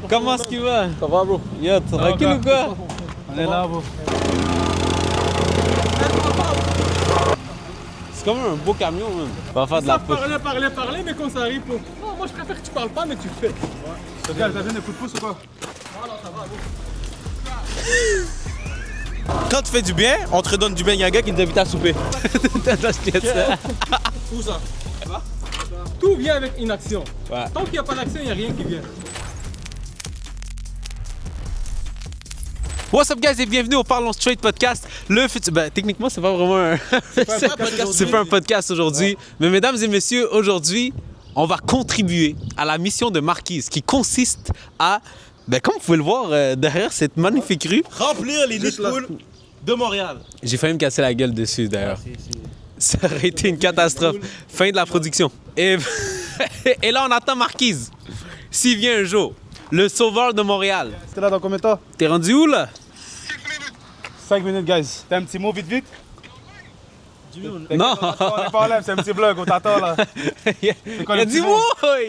Comment est-ce qu'il va? Ça va, bro? Yo, tranquille ou quoi? On est là, bro. C'est comme un beau camion, man. On va faire de la pousse. Parler, mais quand ça arrive, non, moi je préfère que tu parles pas, mais tu le fais. Ouais. T'as besoin d'un coup de pouce ou quoi? Non, ça va, bro. Quand tu fais du bien, on te redonne du bien. Il y a un gars qui nous invite à souper. Où ça? Tout vient avec une action. Ouais. Tant qu'il n'y a pas d'action, il n'y a rien qui vient. What's up, guys, et bienvenue au Parlons Straight podcast. Le futur. Ben, techniquement, c'est pas vraiment un. C'est pas un podcast aujourd'hui. Mais, mesdames et messieurs, aujourd'hui, on va contribuer à la mission de Marquise qui consiste à. Ben, comme vous pouvez le voir derrière cette magnifique rue. Remplir les nids de poules de Montréal. J'ai failli me casser la gueule dessus, d'ailleurs. Ça aurait été une catastrophe. Fin de la production. Et, et là, on attend Marquise. S'il vient un jour, le sauveur de Montréal. T'es là dans combien de temps? T'es rendu où, là? 5 minutes, guys. T'as un petit mot vite? Non. On est pas en live, c'est un petit vlog, on t'attend là. Il quoi a le dit petit mot? moi!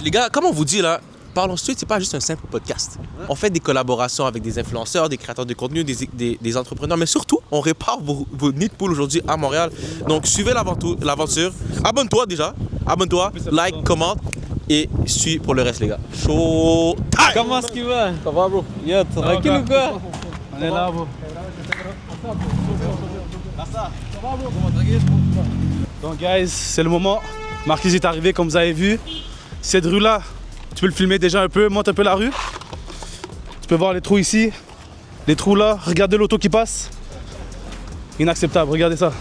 Les gars, comme on vous dit là, Parlons Street, c'est pas juste un simple podcast. On fait des collaborations avec des influenceurs, des créateurs de contenu, des entrepreneurs, mais surtout, on répare vos nids de poules aujourd'hui à Montréal. Donc, suivez l'aventure. Abonne-toi déjà. Abonne-toi, like, commente et suis pour le reste, les gars. Show time! Comment est-ce qu'il va? Ça va, bro? Yo, tranquille ou quoi? On est là, bro. Donc, guys, c'est le moment. Marquise est arrivé, comme vous avez vu. Cette rue-là, tu peux le filmer déjà un peu, monte un peu la rue. Tu peux voir les trous ici, les trous là. Regardez l'auto qui passe. Inacceptable, regardez ça.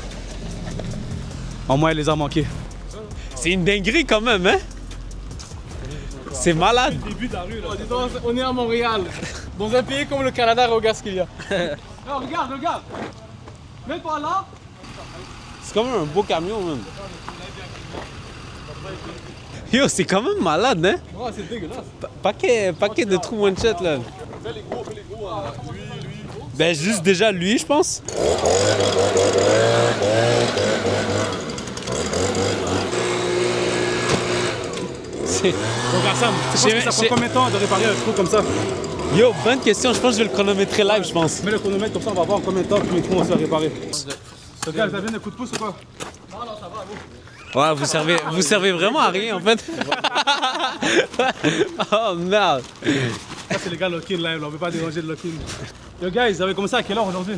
En moins, elle les a manqués. C'est une dinguerie quand même, hein? C'est malade. Début de la rue, là. Oh, dis donc, on est à Montréal. Dans un pays comme le Canada, regarde ce qu'il y a. Non, regarde. Mets-toi là. C'est comme un beau camion, man. Yo, c'est quand même malade, hein? Oh, c'est dégueulasse. Paquet de trous one shot, là. Fais les gros, lui. Ben, juste déjà lui, je pense. C'est... Donc, Sam, tu penses que ça J'ai- prend combien de temps de réparer un trou comme ça? Yo, bonne question. Je pense que je vais le chronométrer live, je pense. Mets le chronomètre comme ça, on va voir en combien de temps tous les trous vont se réparer. Donc, gars, vous avez un coup de pouce ou quoi? Non, ça va, bro. Ouais, vous servez vraiment à rien, en fait. Oh, merde. Ça, c'est les gars lock-in là, on veut pas déranger de lock-in. Yo, guys, vous avez commencé à quelle heure aujourd'hui?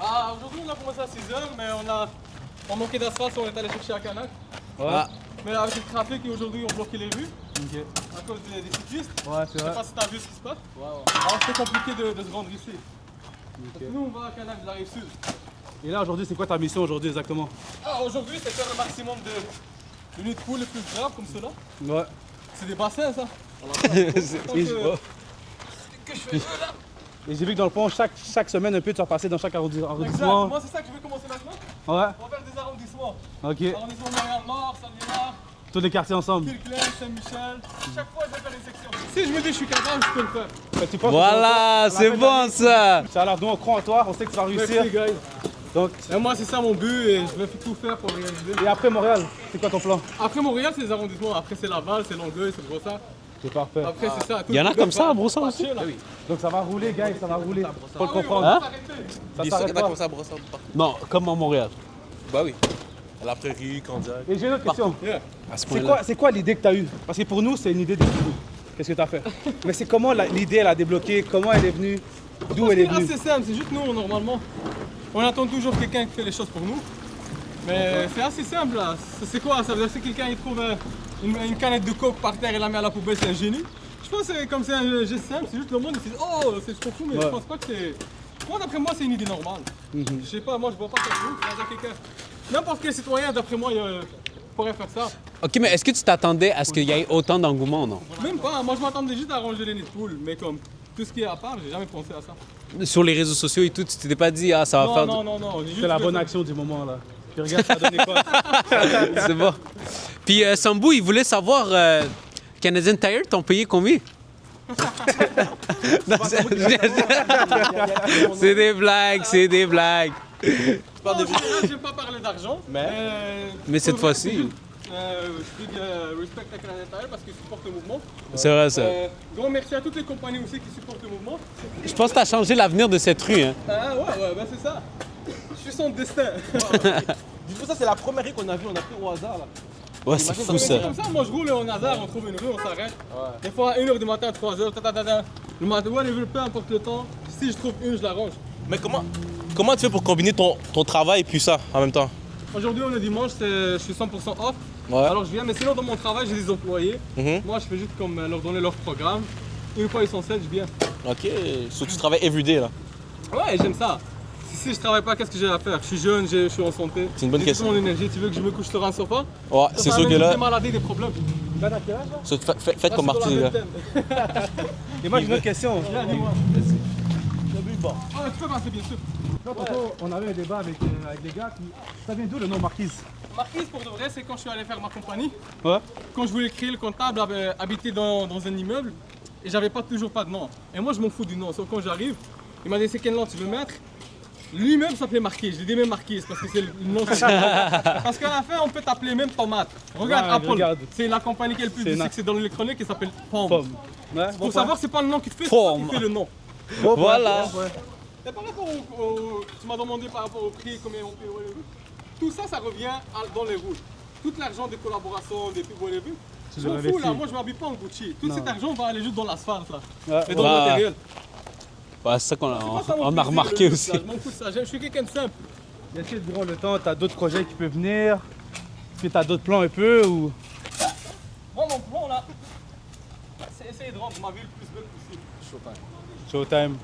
Aujourd'hui, on a commencé à 6h, mais on manquait d'asphalte, on est allé chercher à Canac. Ah, Mais avec le trafic, aujourd'hui, on bloquait les rues à cause des cyclistes. Ouais, c'est Je sais vrai. pas si t'as vu ce qui se passe. Alors, c'est compliqué de se rendre ici. Donc, nous, on va à Canac de la rive sud. Et là, aujourd'hui, c'est quoi ta mission aujourd'hui exactement? Aujourd'hui, c'est faire le maximum de nids de poules les plus graves comme ceux-là. Ouais. C'est des bassins, ça. Et et j'ai vu que dans le fond, chaque semaine, un peu, tu vas passer dans chaque Exact. arrondissement. Moi, c'est ça que je vais commencer maintenant. Ouais, On va faire des arrondissements. ok. Arrondissement Montréal-Nord, Saint-Léonard, Tous les quartiers ensemble. Kirkland, Saint-Michel. Chaque fois, je vais faire une section. Si je me dis que je suis capable, je peux le faire. Fait que tu penses que voilà, tu- c'est bon, ça. Ça alors, nous, on croit en toi, on sait que tu vas réussir. Merci, guys. Donc, Et moi, c'est ça mon but et je vais tout faire pour le réaliser. et après Montréal, c'est quoi ton plan? Après Montréal, c'est les arrondissements. Après, c'est Laval, c'est Longueuil, c'est Brossard. C'est parfait. Après, c'est ça. Il y en a comme ça à Brossard aussi? Donc ça va rouler, guys, ça va rouler. Faut le comprendre. Hein? Ça s'arrête pas. ça brosse un peu partout. Non, comme à Montréal. Bah oui. À la prairie, Candiac. Et j'ai une autre question. À ce C'est point-là. quoi l'idée que tu as eue? Parce que pour nous, c'est une idée de fou. Qu'est-ce que tu as fait? Mais c'est comment l'idée, elle a débloqué? Comment elle est venue? D'où elle est venue? C'est assez simple, c'est juste nous, normalement. On attend toujours quelqu'un qui fait les choses pour nous. Mais c'est assez simple là. C'est quoi? Ça veut dire que si quelqu'un il trouve une canette de coke par terre et la met à la poubelle, c'est un génie. Je pense que c'est comme c'est un geste simple, c'est juste le monde il se dit oh c'est trop fou, mais Ouais. je pense pas que c'est. Moi d'après moi c'est une idée normale. Je sais pas, moi je vois pas comme vous. Il y a quelqu'un. N'importe quel citoyen d'après moi pourrait faire ça. Ok, mais est-ce que tu t'attendais à ce qu'il y ait autant d'engouement, non? Même pas, moi je m'attendais juste à ranger les nids de poules, mais comme tout ce qui est à part, j'ai jamais pensé à ça. Sur les réseaux sociaux et tout, tu t'étais pas dit, ah, ça va Non, faire. non, non, non, j'ai juste C'est la fait bonne ça. action du moment là. Puis regarde, ça a donné quoi? C'est bon. Puis Sambou, il voulait savoir, Canadian Tire, t'ont payé combien? Non, c'est des blagues, c'est des blagues. En général, j'aime pas parler d'argent, Mais cette pour vrai, fois-ci- c'est juste- Je dis respect à Canada Tire parce qu'ils supportent le mouvement. C'est vrai, ça. Grand merci à toutes les compagnies aussi qui supportent le mouvement. Je pense que tu as changé l'avenir de cette rue. Hein. Ah ouais, ben c'est ça. Je suis son destin. Du coup, ça, c'est la première rue qu'on a vue. On a pris au hasard, là. Ouais, c'est fou, ça. C'est comme ça, moi je roule au hasard, on trouve une rue, on s'arrête. Des fois à 1h du matin, 3h, le matin, peu importe le temps. Si je trouve une, je l'arrange. Mais comment tu fais pour combiner ton travail et puis ça en même temps? Aujourd'hui, on est dimanche, je suis 100% off. Ouais. Alors je viens, mais sinon dans mon travail, j'ai des employés. Mhm. Moi, je fais juste comme leur donner leur programme. Une fois ils sont sains, je viens. Ok, so, tu travailles everyday là. Ouais, j'aime ça. Si je travaille pas, qu'est-ce que j'ai à faire? Je suis jeune, je suis en santé. C'est une bonne J'ai question. toute mon énergie. Tu veux que je me couche sur un sofa? Ouais, c'est sûr que là, Des maladies, des problèmes. Ben, à quel âge là? so, faites comme Marty, là. Et moi j'ai une autre question. Viens, dis-moi. Bon. Ah, tu peux passer, bien sûr. On avait un débat avec les gars. Ça vient d'où le nom Marquise? Marquise, pour de vrai, c'est quand je suis allé faire ma compagnie. Ouais. Quand je voulais créer le comptable, habiter dans un immeuble, et j'avais toujours pas de nom. Et moi, je m'en fous du nom. Sauf quand j'arrive, il m'a dit c'est quel nom tu veux mettre. Lui-même s'appelait Marquise. J'ai dit même Marquise parce que c'est le nom. Parce qu'à la fin, on peut t'appeler même Tomate. Regarde Ouais, Apple. regarde. C'est la compagnie qui a le plus C'est de na- succès dans l'électronique qui s'appelle Pomme. Pomme. Ouais, Pour savoir, c'est pas le nom qui te fait, c'est Pomme. toi qui fais le nom. Voilà. Et par rapport tu m'as demandé par rapport au prix, combien on paye Whatever. Tout ça, ça revient dans les roues. Tout l'argent des collaborations, des pubs Whatever. Je m'en fous là, moi je m'habille pas en Gucci. Tout cet argent va aller juste dans l'asphalte là. Ouais. Et dans le Ouais. matériel. Ouais, c'est ça qu'on Moi, ça a, me on fait a plaisir, remarqué le aussi. luxe, là. Je m'en fous de ça, je suis quelqu'un de simple. Est-ce que durant le temps, tu as d'autres projets qui peuvent venir? Est-ce que tu as d'autres plans un peu ou... Moi mon plan là, c'est essayer de rendre ma vie le plus belle possible. Showtime.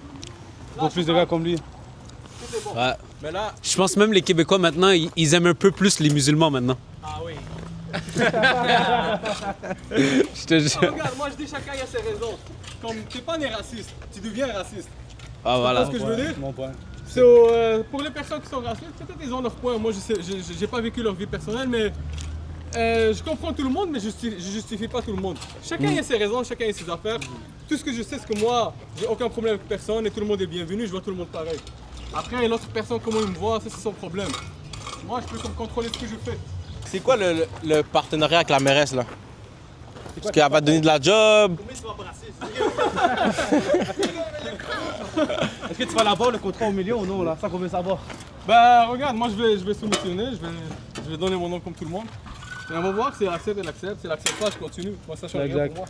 Pour plus de gars comme lui. Tout est bon. Ouais. Mais là, Je pense même les Québécois maintenant, ils aiment un peu plus les musulmans maintenant. ah oui. Je te jure. Regarde, moi je dis chacun a ses raisons. Comme t'es pas né raciste, tu deviens raciste. Ah voilà. Ce que je veux dire, Mon point. pour les personnes qui sont racistes, peut-être ils ont leur point. Moi, j'ai pas vécu leur vie personnelle, mais je comprends tout le monde, mais je justifie pas tout le monde. Chacun a ses raisons, chacun a ses affaires. Tout ce que je sais, c'est que moi, j'ai aucun problème avec personne et tout le monde est bienvenu. Je vois tout le monde pareil. Après, l'autre personne, comment il me voit, ça c'est son problème. Moi, je peux comme contrôler ce que je fais. C'est quoi le partenariat avec la mairesse là? Est-ce qu'elle va te donner de la job? Combien tu vas pas raciste? Est-ce que tu vas l'avoir le contrat au million ou non là? C'est ça qu'on veut savoir. Bah, regarde, moi je vais soumissionner, je vais donner mon nom comme tout le monde. Et on va voir si elle accepte, elle accepte. Si elle accepte pas, je continue. Moi, ça change rien Exact. pour moi.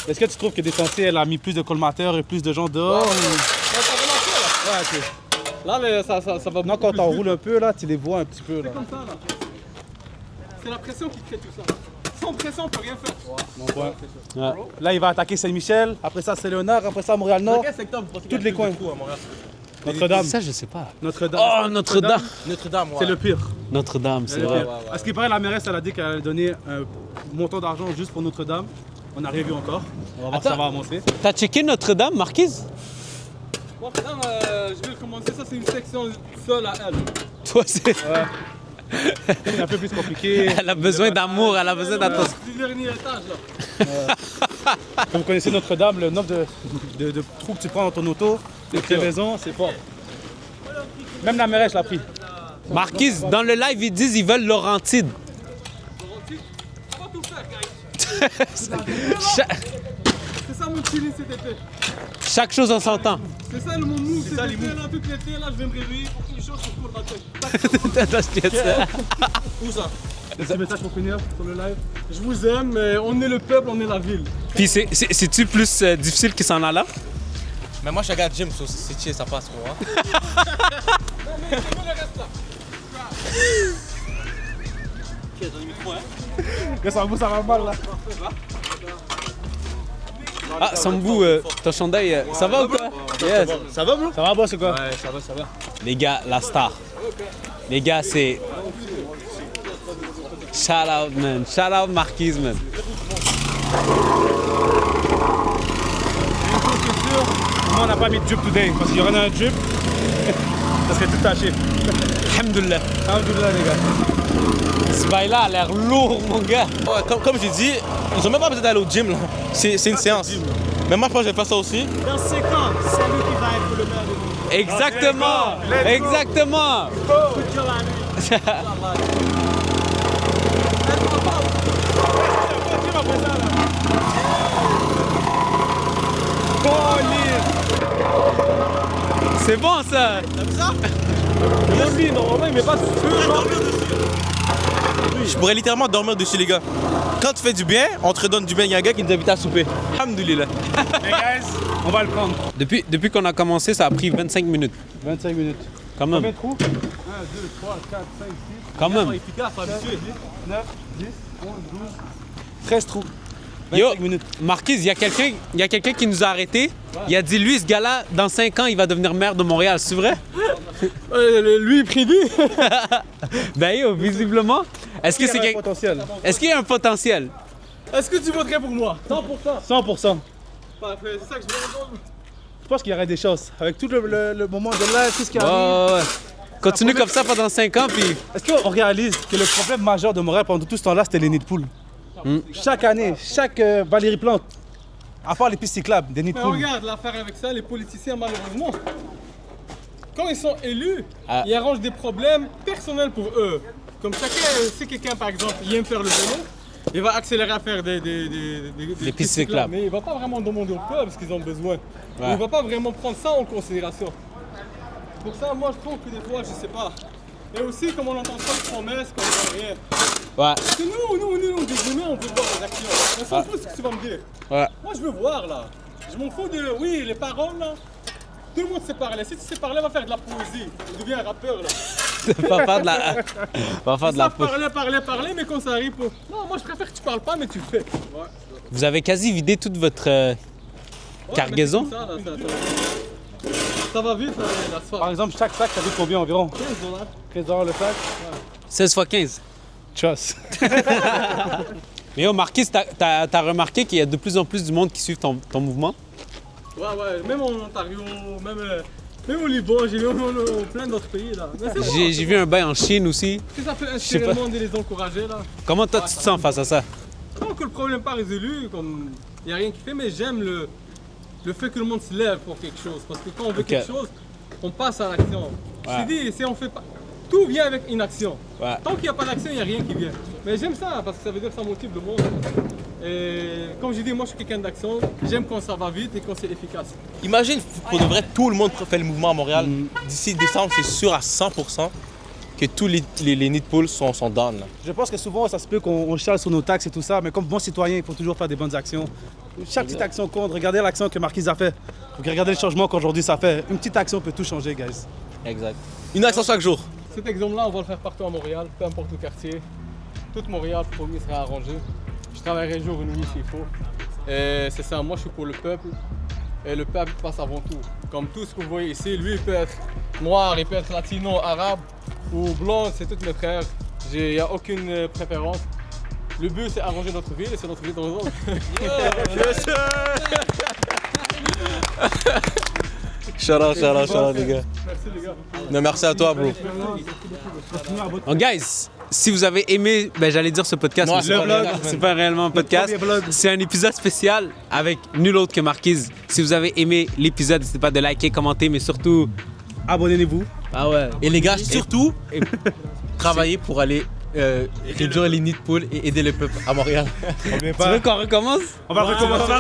Est-ce que tu trouves que Descensier, elle a mis plus de colmateurs et plus de gens dehors? Ouais, ça va marcher, Ouais, ok. là. Là, ça va Non, beaucoup quand plus t'en vite. roules un peu là, tu les vois un petit peu là. C'est comme ça, là. C'est la pression qui crée tout ça. Sans pression, on peut rien faire. Mon point. Ouais. Là, il va attaquer Saint-Michel, après ça Saint-Léonard, après ça Montréal-Nord, Quel secteur vous pensez toutes qu'il y a les plus de coins. trous à Montréal? Notre-Dame. Ça, je sais pas. Notre-Dame. Oh, Notre-Dame. Notre-Dame, ouais. C'est le pire. Notre-Dame, c'est Le vrai. pire. À ce qui paraît, la mairesse, elle a dit qu'elle allait donner un montant d'argent juste pour Notre-Dame. On n'a rien vu encore. On va voir si ça va avancer. T'as checké Notre-Dame, Marquise? Bon, madame, je vais commencer. Ça, c'est une section seule à elle. Toi, c'est... C'est un peu plus compliqué. Elle a besoin d'amour, elle a besoin d'attention. Du dernier étage, là. Comme vous connaissez Notre-Dame, le nombre de trous que tu prends dans ton auto, les crevaisons, c'est fort. Même la mairesse l'a pris. Marquise, dans le live, ils disent qu'ils veulent Laurentide. On va tout faire, guys. Cha- C'est ça mon chili cet été. chaque chose en son temps. C'est ça le mon move cet été, là, tout l'été, là, je vais me réveiller pour qu'une chose se court ma tête. Où ça? Un petit message pour finir sur le live. Je vous aime, mais on est le peuple, on est la ville. Puis c'est-tu plus difficile qu'ils s'en allant? Mais moi, je suis un gars de gym, so c'est chill, ça passe pour moi. Mais c'est bon le reste là. Ça va mal là. Ah, Sambou, ton chandail, ça va ou quoi? Yes. Ça va, bro? Ça va, boss, c'est quoi? Ouais, ça va. Les gars, la star. Les gars, c'est... Shout out, man. Shout out Marquise, man. Moi, on n'a pas mis de jupe today parce qu'il y aurait un jupe. Ça serait tout taché. Alhamdoulilah. Alhamdoulilah, les gars. Ce bail-là a l'air lourd, mon gars. Ouais, comme j'ai dit, ils ont même pas besoin d'aller au gym, là. C'est une séance. Mais moi, je pense que je vais faire ça aussi. Dans 5 ans, c'est lui qui va être le maire de nous. Exactement. Exactement. Good job, Annie. après ça là. C'est bon ça! Même lui, normalement, il met pas de feu, genre. Je pourrais littéralement dormir dessus, les gars. Quand tu fais du bien, on te redonne du bien. Il y a un gars qui nous invite à souper. Alhamdoulilah. Les guys, on va le prendre. Depuis qu'on a commencé, ça a pris 25 minutes. 25 minutes. Quand Combien même. de trous? 1, 2, 3, 4, 5, 6, Quand même. Efficace, habitué. 9, 10, 11, 12, 13 trous. Yo, 25 minutes. Marquise, il y a quelqu'un qui nous a arrêtés. Il a dit, lui, ce gars-là, dans 5 ans, il va devenir maire de Montréal. C'est vrai? Lui, il prédit. Ben yo, visiblement. Est-ce que Il y c'est a un quel- potentiel. Est-ce qu'il y a un potentiel? Est-ce que tu voterais pour moi? 100%. 100%. Parfait, c'est ça que je veux entendre. Je pense qu'il y aurait des chances. Avec tout le moment de là, tout ce qui Ouais, arrive. ouais, ouais. Continue comme ça pendant 5 ans, puis... Est-ce qu'on réalise que le problème majeur de Montréal pendant tout ce temps-là, c'était les nids de poules? Chaque année, chaque Valérie Plante, à part les pistes cyclables, des nids de Mais poules. regarde l'affaire avec ça, les politiciens, malheureusement, quand ils sont élus, Ah. ils arrangent des problèmes personnels pour eux. Comme chacun, si quelqu'un, par exemple, il aime faire le vélo, il va accélérer à faire des pistes cyclables. Mais il va pas vraiment demander au peuple ce qu'ils ont besoin. Il va pas vraiment prendre ça en considération. Pour ça, moi, je trouve que des fois, je sais pas. Et aussi, comme on entend pas de promesses, qu'on voit rien. Ouais, Parce que nous, des humains, on veut voir des actions. On s'en fout de ce que tu vas me dire. ouais. Moi, je veux voir, là. Je m'en fous de, oui, les paroles, là. Tout le monde sait parler. Si tu sais parler, va faire de la poésie. Tu deviens un rappeur, là. Va faire de la... Va faire de la Ça, pousse. parler, mais quand ça arrive pour... Non, moi, je préfère que tu parles pas, mais tu le fais. Ouais. Vous avez quasi vidé toute votre cargaison? Mais c'est comme ça, là, ça va vite, là, l'asphalte. Par exemple, chaque sac, ça coûte combien environ? 15 $. 13 $ le sac? 16 x 15. Trust. Mais yo, Marquise, t'as remarqué qu'il y a de plus en plus du monde qui suit ton mouvement? Ouais, même en Ontario, même au Liban, j'ai vu plein d'autres pays, là. Mais c'est bon. J'ai vu un bail en Chine aussi. Que ça peut sais inspirer pas. le monde et les encourager, là. Comment toi, tu te sens face à ça? Donc le problème pas résolu, comme il n'y a rien qui fait, mais j'aime le fait que le monde se lève pour quelque chose. Parce que quand on veut Ok. quelque chose, on passe à l'action. Ouais. Je t'ai dit, si on fait pas. Tout vient avec une action. Ouais. Tant qu'il n'y a pas d'action, il n'y a rien qui vient. Mais j'aime ça parce que ça veut dire que ça motive le monde. Et comme j'ai dit, moi je suis quelqu'un d'action. J'aime quand ça va vite et quand c'est efficace. Imagine, pour de vrai, tout le monde fait le mouvement à Montréal. D'ici décembre, c'est sûr à 100% que tous les nids de poules sont down. Là. Je pense que souvent, ça se peut qu'on chiale sur nos taxes et tout ça, mais comme bon citoyen, il faut toujours faire des bonnes actions. Chaque petite action compte. Regardez l'action que Marquise a fait. Regardez le changement qu'aujourd'hui ça fait. Une petite action peut tout changer, guys. Exact. Une action chaque jour. Cet exemple-là, on va le faire partout à Montréal, peu importe le quartier. Tout Montréal, promis, sera arrangé. Je travaillerai jour et nuit s'il faut. Et c'est ça, moi je suis pour le peuple. Et le peuple passe avant tout. Comme tout ce que vous voyez ici, lui il peut être noir, il peut être latino, arabe ou blanc, c'est tous mes frères. Il n'y a aucune préférence. Le but c'est arranger notre ville et c'est notre ville dans le monde. Shout out, les gars. Merci les gars. Non, merci à toi, bro. Donc, guys, si vous avez aimé, ben, j'allais dire ce podcast, Non, mais c'est pas vlog, le vlog, c'est pas réellement un podcast. premier vlog. C'est un épisode spécial avec nul autre que Marquise. Si vous avez aimé l'épisode, n'hésitez pas de liker, commenter, mais surtout. Abonnez-vous. Ah ouais. Et les gars, surtout, travailler pour aller réduire les nids de poules et aider le peuple à Montréal. N'oubliez Tu pas. veux qu'on recommence? On va recommencer.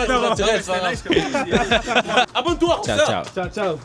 Abonne-toi. Ciao, ciao. Ciao, ciao.